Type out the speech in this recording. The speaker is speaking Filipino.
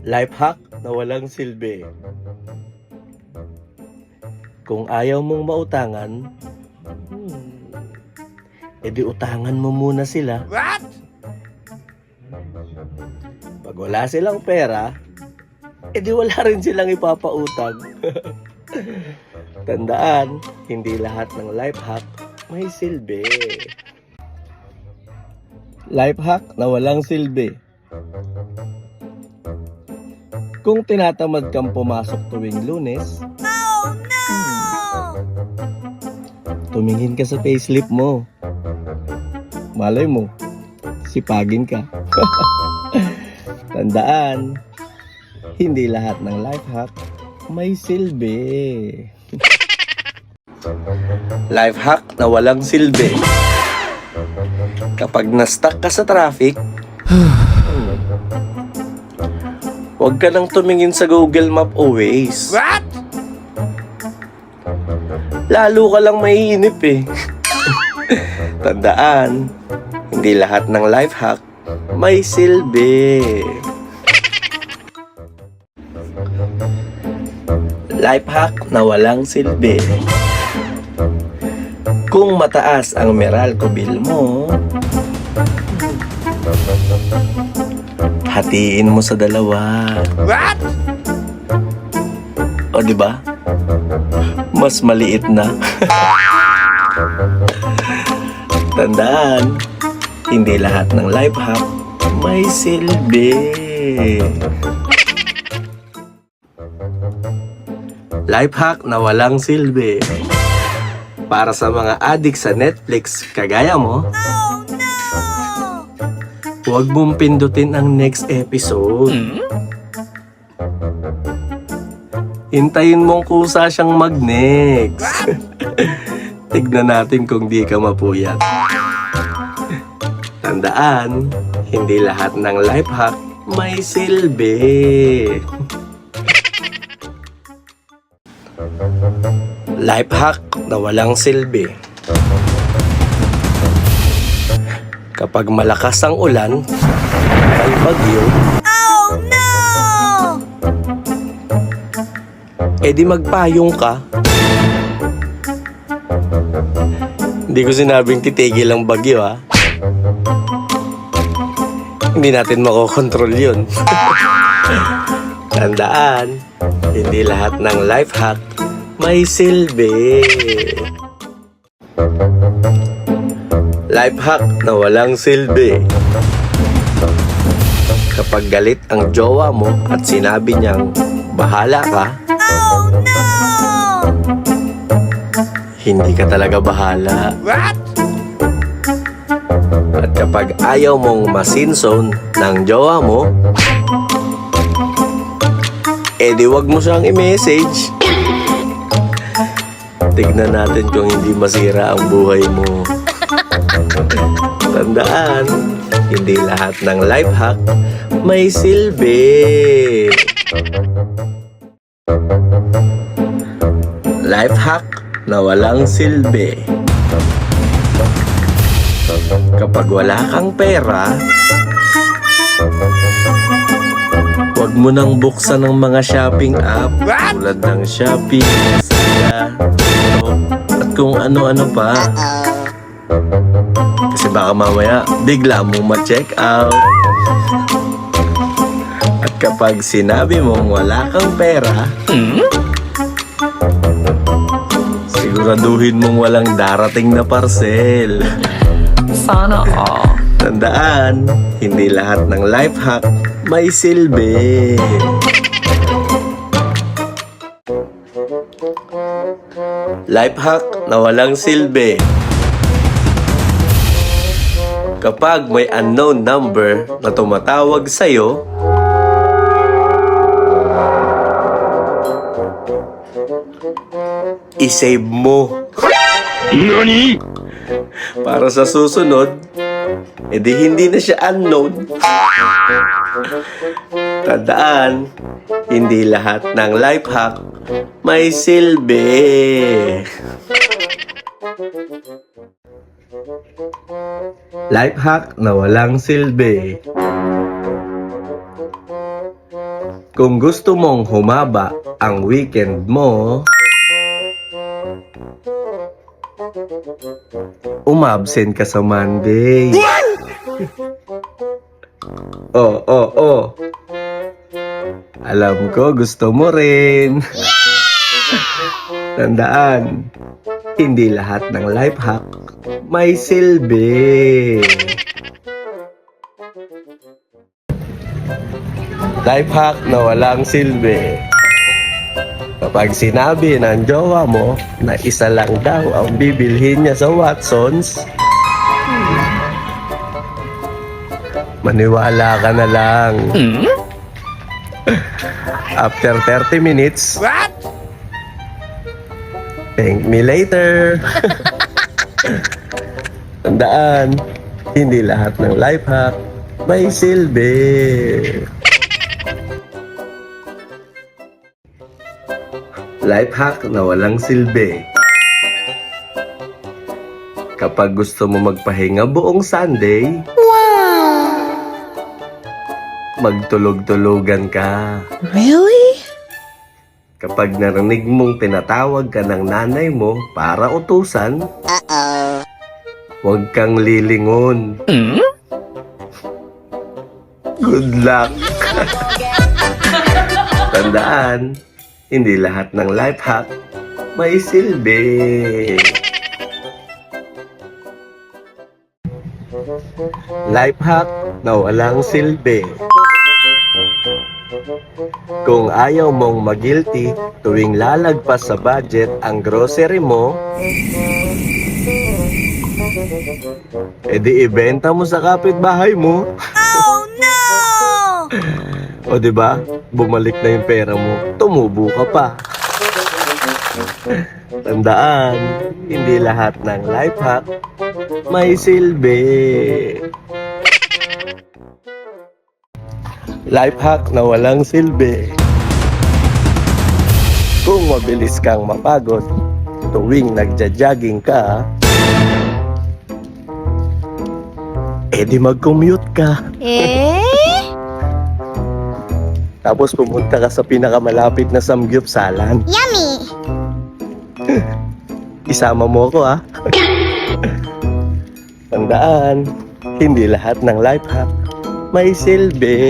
Life hack na walang silbi. Kung ayaw mong mautangan, edi utangan mo muna sila. What? Pag wala silang pera, edi wala rin silang ipapautang. Tandaan, hindi lahat ng life hack may silbi. Life hack na walang silbi. Kung tinatamad kang pumasok tuwing Lunes, tumingin ka sa payslip mo. Malay mo, sipagin ka. Tandaan, hindi lahat ng life hack may silbi. Life hack na walang silbi. Kapag na-stuck ka sa traffic, huwag ka nang tumingin sa Google Map o Waze. What? Lalo ka lang maiinip eh. Tandaan, hindi lahat ng life hack may silbi. Life hack na walang silbi. Kung mataas ang Meralco bill mo, hatiin mo sa dalawa. What? O di ba? Mas maliit na. Tandaan, hindi lahat ng life hack may silbi. Life hack na walang silbi. Para sa mga addict sa Netflix kagaya mo, huwag mong pindutin ang next episode. Hintayin mong kusa siyang mag-next. Tignan natin kung di ka mapuyat. Tandaan, hindi lahat ng life hack may silbi. Life hack na walang silbi. Kapag malakas ang ulan, may bagyo, edi magpayong ka. Hindi ko sinabing titigil ang bagyo ha. Hindi natin makokontrol yun. Tandaan, hindi lahat ng life hack may silbi. Life hack na walang silbi. Kapag galit ang jowa mo at sinabi niyang bahala ka, hindi ka talaga bahala. What? At kapag ayaw mong masinzone ng jowa mo, edi wag mo siyang i-message. Tignan natin kung hindi masira ang buhay mo. Tandaan, hindi lahat ng life hack may silbi. Life hack na walang silbi. Kapag wala kang pera, huwag mo nang buksan ng mga shopping app tulad ng Shopee, Lazada, at kung ano-ano pa. Kasi baka mamaya bigla mong ma-check out. At kapag sinabi mong wala kang pera, siguraduhin mong walang darating na parcel. Sana all. Tandaan, hindi lahat ng life hack may silbi. Life hack na walang silbi. Kapag may unknown number na tumatawag sa'yo, i-save mo. Nani? Para sa susunod, edi hindi na siya unknown. Tandaan, hindi lahat ng life hack may silbi. Life hack na walang silbi. Kung gusto mong humaba ang weekend mo, umabsent ka sa Monday. Oh. Alam ko gusto mo rin. Tandaan, hindi lahat ng life hack may silbi. Life hack na walang silbi. Kapag sinabi ng jowa mo na isa lang daw ang bibilhin niya sa Watsons, maniwala ka na lang. After 30 minutes, what? Thank me later. Tandaan, hindi lahat ng life hack may silbi. Life hack na walang silbi. Kapag gusto mo magpahinga buong Sunday, magtulog-tulugan ka. Really? Kapag narinig mong tinatawag ka ng nanay mo para utusan, huwag kang lilingon. Good luck! Tandaan, hindi lahat ng life hack may silbi. Life hack na walang silbi. Kung ayaw mong mag-guilty tuwing lalagpas sa budget ang grocery mo, edi ibenta mo sa kapitbahay mo. Oh no! O diba, bumalik na yung pera mo, tumubo ka pa. Tandaan, hindi lahat ng life hack may silbi. Life hack na walang silbi. Kung mabilis kang mapagod tuwing nagja-jogging ka, edi mag-commute ka. Tapos pumunta ka sa pinakamalapit na samgyupsalan. Yummy! Isama mo ako, ha? Tandaan, hindi lahat ng life hack may silbi.